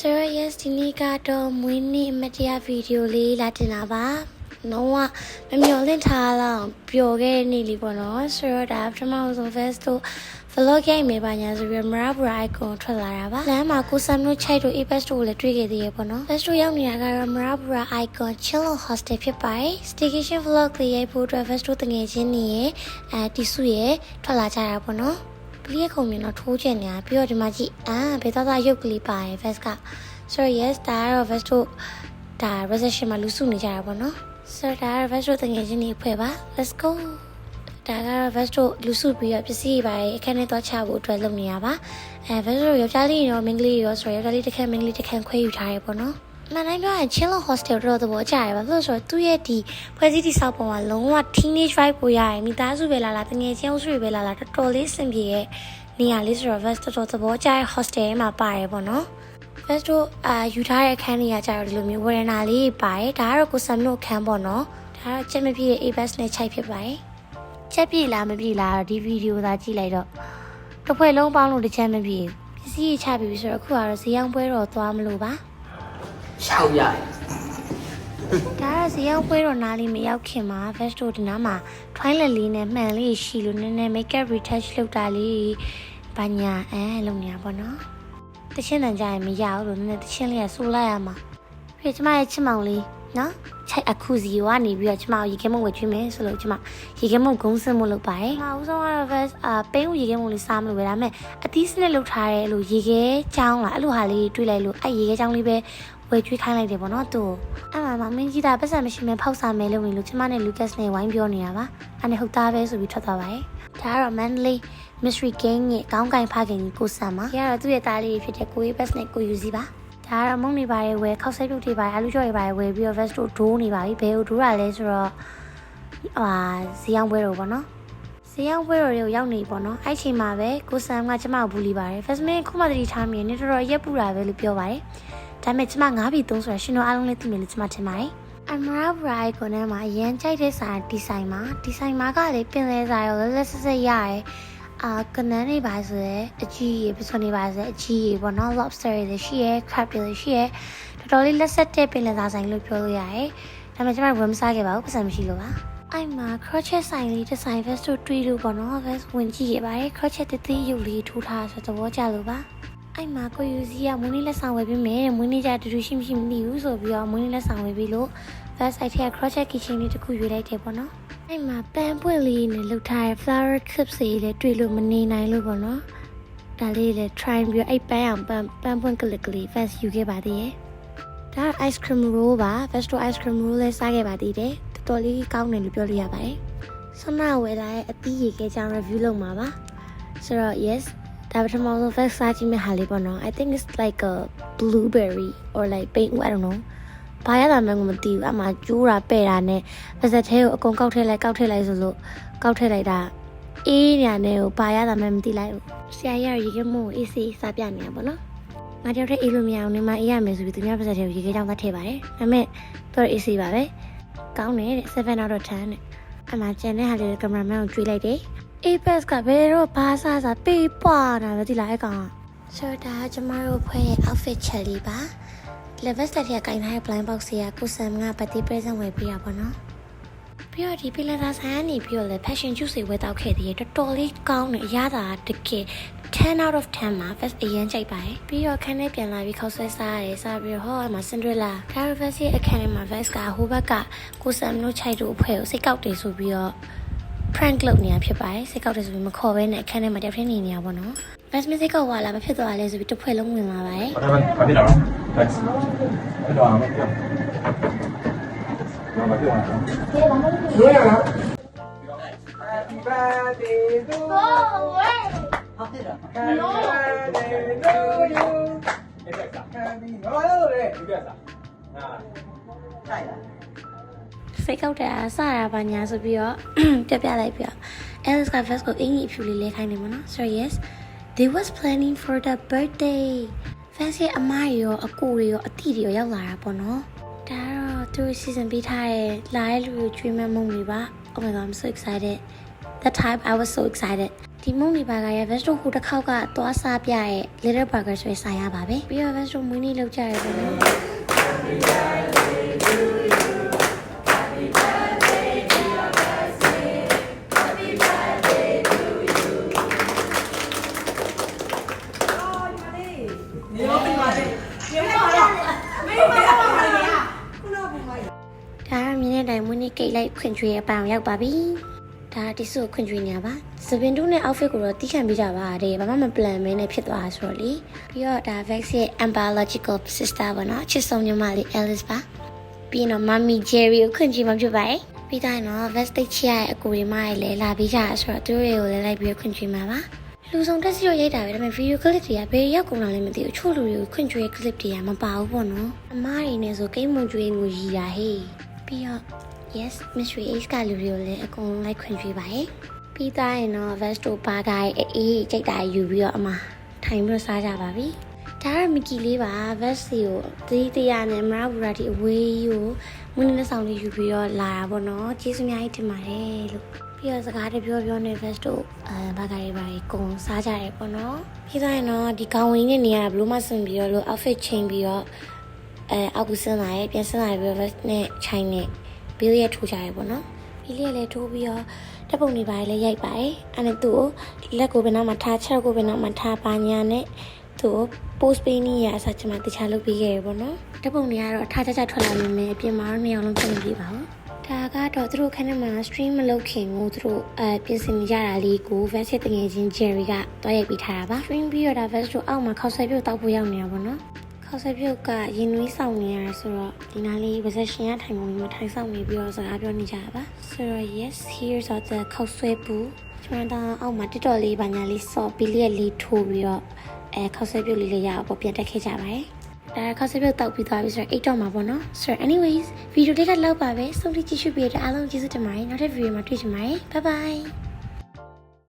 So yes ဒီနေ့ကတော့မွေးနေ့အမတရားဗီဒီယိုလေးလာတင်တာပါလုံးဝမမျော်လင့်ထားလောက်ပျော်ခဲ့တဲ့နေ့လေးပေါ့နော်ဆိုတော့ဒါပထမဆုံး first တို့ vlog ရိုက်မယ်ပါညာဆိုပြီး Marabra icon ထွက်လာတာပါလမ်းမှာကိုဆမ်တို့ချိုက်တို့ Apex တို့လည်းတွေ့ခဲ့သေးရပေါ့နော် first တို့ရောက်နေတာကတော့ Marabra icon chill hostel ဖြစ်ပါတယ် staycation vlog လေးရိုက်ဖို့အတွက် first တို့တငယ်ချင်းနေရတီစုရထွက်လာကြတာပေါ့နော်ကလေးခုံမြင်တော့ထိုးချင်နေတာပြီးတော့ဒီမှာကြည့်ဘယ်သားရုပ်ကလေးပါတယ် first က so yes ဒါကတော့ first တို့ဒါ reception မှာလူစုနေကြတာပေါ့နော် so ဒါကတော့ first တို့တငယ်ချင်းတွေအဖွဲ့ပါ let's go ဒါကတော့ first တို့လူစုပြီးတော့ပစ္စည်းတွေပါတယ်အခန်းထဲသွားချဖို့အတွက်လုပ်နေရပါfirst တို့ယောက်ျားလေးရောမိန်းကလေးရောဆိုတော့ယောက်ျားလေးတစ်ခန်းမိန်းကလေးတစ်ခန်းခွဲယူထားရပေါ့နော်မနိုင်တော့ chill hostel တော့သဘောကျရပါလို့ဆိုတော့သူ့ရဲ့ဒီဖွဲ့စည်းတည်ဆောက်ပုံကလုံးဝ teenage vibe ကိုရရင်မိသားစုပဲလာတငယ်ချင်းအုပ်စုပဲလာတော်တော်လေးစင်ပြေရဲ့နေရာလေးဆိုတော့ first တော်သဘောကျတဲ့ hostel မှာပါတယ်ပေါ့နော် first တို့ယူထားတဲ့အခန်းလေးကကြတော့ဒီလိုမျိုးဝရဏလေးပါတယ်ဒါကတော့ကိုဆမ်တို့အခန်းပေါ့နော်ဒါကတော့ချက်မပြည့်ရဲ့ Apex နဲ့ခြိုက်ဖြစ်ပါတယ်ချက်ပြည့်လားမပြည့်လားတော့ဒီဗီဒီယိုသာကြည့်လိုက်တော့တစ်ဖွဲ့လုံးပေါင်းလို့တစ်ချက်မပြည့်ပစ္စည်းချပြီးဆိုတော့အခုကတော့ဈေးရောင်းပွဲတော့သွားမလို့ပါရှောက်ရတယ်ဒါကဈေးရောက်ပွဲတော့နားလေးမရောက်ခင်မှာ first တို့ဒီနားမှာ twilight လေးနဲ့မှန်လေးရှိလို့နည်းနည်း makeup retouch လုပ်တာလေးဘာညာလုပ်နေတာပေါ့နော်တချင်းတန်ကြရင်မရဘူးလို့နည်းနည်းတချင်းလေးကစိုးလိုက်ရမှာပြီးကျမရဲ့ချစ်မောင်လေးနော်ချိုက်အခုစီကနေပြီးတော့ကျမရေခဲမုံဝယ်ကျွေးမယ်ဆိုလို့ကျမရေခဲမုံဂုံးစင်းမလုပ်ပါတယ်။ဦးဆုံးကတော့ first ပိန်းဦးရေခဲမုံလေးစားမလို့ပဲဒါပေမဲ့အသီးစနစ်လုပ်ထားတဲ့အဲ့လိုရေခဲချောင်းလားအဲ့လိုဟာလေးတွေးလိုက်လို့အဲ့ရေခဲချောင်းလေးပဲဝယ်ကျွေးခိုင်းလိုက်တယ်ပေါ့နော်သူအဲ့မှာမင်းကြီးသားပတ်စံမရှိမဲဖောက်စားမဲလုပ်နေလို့ကျမနဲ့ Lucas နဲ့ဝိုင်းပြောနေတာပါအဲ့နဲ့ဟုတ်သားပဲဆိုပြီးထွက်သွားပါတယ်ဒါကတော့ Mandalay Mystery Gang ရဲ့ကောင်းကင်ဖခင်ကြီးကိုဆန်ပါဒီကတော့သူ့ရဲ့သားလေးဖြစ်တဲ့ကိုရေးပတ်နဲ့ကိုယူစီပါဒါကတော့မုံနေပါတယ်ဝယ်ခောက်ဆက်ပြုတ်တွေပါတယ်အလူကျော်တွေပါတယ်ဝယ်ပြီးတော့ vest တို့ဒိုးနေပါပြီဘယ်ကိုဒိုးရလဲဆိုတော့ဈေးရောက်ပွဲတော့ပေါ့နော်ဈေးရောက်ပွဲတော့တွေကိုရောက်နေပေါ့နော်အဲ့ချိန်မှာပဲကိုဆန်ကကျမကိုဘူးလီပါတယ် first minute ခုမှတတိထားမိနေတော်တော်ရက်ပူတာပဲလို့ပြောပါတယ်ဒါပေမဲ့ကျမ9ပြီ3ဆိုတာရှင်တို့အားလုံးလည်းသိမယ်လို့ကျမထင်ပါတယ်Marabra icon နဲ့မှာအရင်ကြိုက်တဲ့ဆိုင်ဒီဇိုင်မှာကလေပင်လဲစာရောလက်ဆက်ဆက်ရရဲကနန်းနေပါဆိုရဲအကြီးရေပစွန်နေပါဆိုရဲအကြီးရေပေါ့နော် lobster တွေရှိရဲ crab တွေရှိရဲတော်တော်လေးလက်ဆက်တဲ့ပင်လယ်စာဆိုင်လို့ပြောလို့ရတယ်ဒါပေမဲ့ကျွန်မဝယ်မစားခဲ့ပါဘူးပတ်စံမရှိလို့ပါအဲ့မှာ crochet ဆိုင်လေးဒီဇိုင် vest တို့တွေ့လို့ပေါ့နော် vest ဝင်ကြည့်ရပါတယ် crochet တသေးရုပ်လေးထိုးထားဆိုတော့သဘောကျလို့ပါအဲ့မှာကိုယူစီကမွေးနေ့လက်ဆောင်ဝယ်ပေးမယ်မွေးနေ့ကျတူတူရှိမရှိမသိဘူးဆိုပြီးတော့မွေးနေ့လက်ဆောင်ဝယ်ပေးလို့ vest site ထဲက crochet kitchen လေးတစ်ခုရွေးလိုက်တယ်ပေါ့နော်အဲ့မှာပန်းပွင့်လေးနဲ့လှုပ်ထားတဲ့ flower clips တွေလည်းတွေ့လို့မနေနိုင်လို့ပေါ့နော်ဒါလေးလည်း try ပြီးတော့အဲ့ပန်းအောင်ပန်းပွင့်ကလစ်ကလေး vest ယူခဲ့ပါသေးတယ်ဒါ ice cream roll ပါ vest ice cream roll လည်းစားခဲ့ပါသေးတယ်တော်တော်လေးကောင်းတယ်လို့ပြောလို့ရပါတယ်ဆွမ်းနာဝယ်လာတဲ့အသီးရေခဲကြောင်း review လုပ်မှာပါဆိုတော့ yesဒါပထမဆုံး first စားကြည့်မယ့်ဟာလေးပေါ့နော် I think it's like a blueberry or like pink I don't know ဘာရတာမှန်းကိုမသိဘူးအမှကျိုးတာပဲ့တာနဲ့ပါစက်သေးကိုအကုန်ကောက်ထည့်လိုက်ဆိုလို့ကောက်ထည့်လိုက်တာအေးညာနဲ့ကိုဘာရတာမှန်းမသိလိုက်ဘူးဆရာကြီးကရေခဲမို့အေးစေးစားပြနေတာပေါ့နော်ငါတယောက်တည်းအေးလို့မရအောင်နေမအေးရမယ်ဆိုပြီးသူများပါစက်သေးကိုရေခဲကြောင်းသတ်ထည့်ပါတယ်ဒါပေမဲ့သူကအေးစေးပါပဲကောင်းတယ်တဲ့7 out of 10နဲ့အမှကျန်တဲ့ဟာလေးကင်မရာမန်ကိုကြွေးလိုက်တယ် Apex ကဘယ်တော့ဘာစားပေးပွားတာလဲဒီလားအကောင်ဆိုတော့ကျမတို့ဖွဲ့ရဲ့ outfit ချက်လေးပါ level တက်ထက်ကင်ထားတဲ့ blind box တွေကကိုဆမ်ကပတိ present ဝယ်ပေးတာပေါ့နော်ပြီးတော့ဒီပီလာသာဆိုင်ကနေပြီးတော့လည်း passion juice တွေဝယ်တောက်ခဲ့သေးတယ်တော်တော်လေးကောင်းတယ်အရသာတကယ်10 out of 10မှာ first အရင်ကြိုက်ပါတယ်ပြီးတော့ခန်းထဲပြန်လာပြီးခောက်ဆွဲစားရတယ်စားပြီးတော့ဟောအမှ Cinderella Caravan ရဲ့အခန်းထဲမှာ vest ကဟိုဘက်ကကိုဆမ်တို့ခြိုက်တို့အဖွဲ့ကိုစိတ်ကောက်တယ်ဆိုပြီးတော့prank လုပ်နေတာဖြစ်ပါတယ်စိတ်ကောက်တယ်ဆိုပြီးမခေါ်ဘဲနဲ့အခန်းထဲမှာတယောက်တည်းနေနေတာပေါ့နော် best mistake ကဟွာလာမဖြစ်သွားလဲဆိုပြီးတစ်ဖွဲ့လုံးဝင်လာပါတယ်ဘာဖြစ်တော့ thanks အဲ့တော့မပြောဘာဖြစ်တော့လွယ်ရလား Happy birthday to you ဟာဖြစ်တာ Happy birthday to you အဲ့ဒါ Happy ဘာလို့လဲဒီကစားဟာတိုက်လားစိတ်ကောက်တဲ့အစရပါညာဆိုပြီးတော့ပြလိုက်ပြီးတော့ Alice က first ကိုအင်ကြီးအဖြူလေးလဲခိုင်းနေမှာနော် so yes they was planning for the birthday fancy အမရောအကိုရောအတီရောရောက်လာတာပေါ့နော်ဒါတော့သူစီစဉ်ပေးထားတဲ့လာတဲ့လူတွေကျွေးမဲ့မုံတွေပါ oh my god I'm so excited that time I was so excited ဒီမုံလီဘာကရဲ့ Vesto ဟိုတစ်ခေါက်ကသွားစားပြရဲ့ Little Burger ဆိုစားရပါပဲပြီးတော့ Vesto မွေးနေ့လောက်ကြရပါမယ်ဒါမြင်းတဲ့တိုင်မွေးနေ့ကိတ်လိုက်ခွင်ကျွေးရပအောင်ရောက်ပါပြီဒါတိစုခွင်ကျွေးနေရပါစပင်တူးနဲ့ outfit ကိုတော့တီးခံပေးကြပါတဲ့ဘာမှမ plan မင်းနဲ့ဖြစ်သွားဆိုတော့လေပြီးတော့ဒါ Vex ရဲ့ biological sister ပေါ့နော်ချစ်ဆုံးညီမလေး Alice ပါပြီးတော့ Mommy Jerry ကိုခွင်ကျွေးမှဖြစ်ပါတယ်ပြီးတိုင်းတော့ Vex တိတ်ချရရဲ့အကိုတွေမရဲ့လဲလာပြီးကြဆိုတော့သူတို့တွေကိုလည်းလိုက်ပြီးခွင်ကျွေးမှာပါလူဆောင်တက်စီရောရိုက်တာပဲဒါပေမဲ့ video clip တွေကဘယ်ရောက်ကုန်တာလဲမသိဘူးချို့လူတွေကိုခွင်ကျွေး clip တွေကမပါဘူးပေါ့နော်အမားတွေနဲ့ဆိုကိတ်မွန်ကျွေးကိုရီတာဟေးပြီးတော့ yes mystery ace ကလူတွေကိုလည်းအကုန်လုံးလိုက်ခွင့်ပြုပါရဲ့ပြီးသားရင်တော့ vesto burger အေးကြိတ်တာယူပြီးတော့အမထိုင်ပြီးစားကြပါပြီဒါကမီကီလေးပါ vesti ကိုတီးတရားနဲ့မရဘူရာတီအဝေးကိုမွေးနေ့ဆောင်လေးယူပြီးတော့လာတာပေါ့နော်ကျေးဇူးအများကြီးတင်ပါတယ်လို့ပြီးတော့စကားတပြောပြောနဲ့ vesto burger တွေပါကုန်စားကြတယ်ပေါ့နော်ပြီးသားရင်တော့ဒီကောင်ဝင်းနဲ့နေရတာဘလို့မှဆင်ပြီးတော့လို့ outfit change ပြီးတော့အောက်ကူစင်းလာရဲ့ပြန်စင်းလာပြီးတော့ vest နဲ့ chain နဲ့ဘီလီရဲ့ထိုးကြရပေါ့နော်ဘီလီရဲ့လည်းထိုးပြီးတော့တပ်ပုံတွေပါလည်းရိုက်ပါတယ်အဲ့နဲ့သူ့ကိုလက်ကိုဘယ်နာမှာထားချက်ကိုဘယ်နာမှာထားပါညာနဲ့သူ့ post ပေးနေရအစားချင်မှတခြားလုပ်ပေးခဲ့ရပေါ့နော်တပ်ပုံတွေကတော့ထားချက်ထွက်လာနေမယ်အပြင်မှာတော့နှစ်ယောက်လုံးပြင်ပေးပါဦးဒါကတော့သူတို့ခန်းထဲမှာ stream မလုပ်ခင်ကိုသူတို့ပြင်ဆင်ကြတာလေးကို vest တငယ်ချင်း Jerry ကတွားရိုက်ပေးထားတာပါ stream ပြီးတော့ဒါ vest တို့အောက်မှာခောက်ဆွဲပြုတ်တောက်ဖို့ရောက်နေတာပေါ့နော်ခေါက်ဆွဲပြုတ်ကရင်နွေးဆောင်နေရဆိုတော့ဒီနားလေး possession ရထိုင်ပုံမျိုးထိုင်ဆောင်နေပြီးတော့စကားပြောနေကြတာပါဆိုတော့ yes here's all the ခေါက်ဆွဲပူကျွန်တော်အောက်မှာတစ်တော်လေးပါညာလေးစော့ဘီလီရဲ့လေးထိုးပြီးတော့ခေါက်ဆွဲပြုတ်လေးရအောင်ပြန်တက်ခဲ့ကြပါတယ်ဒါခေါက်ဆွဲပြုတ်တောက်ပြီးသွားပြီဆိုတော့အိတ်တော့မှာပေါ့နော်ဆိုတော့ anyways ဗီဒီယိုလေးကလောက်ပါပဲဆုံးဖြတ်ကြည့်ရှုပေးတဲ့အားလုံးကျေးဇူးတင်ပါတယ်နောက်တဲ့ဗီဒီယိုမှာတွေ့ကြပါမယ် bye bye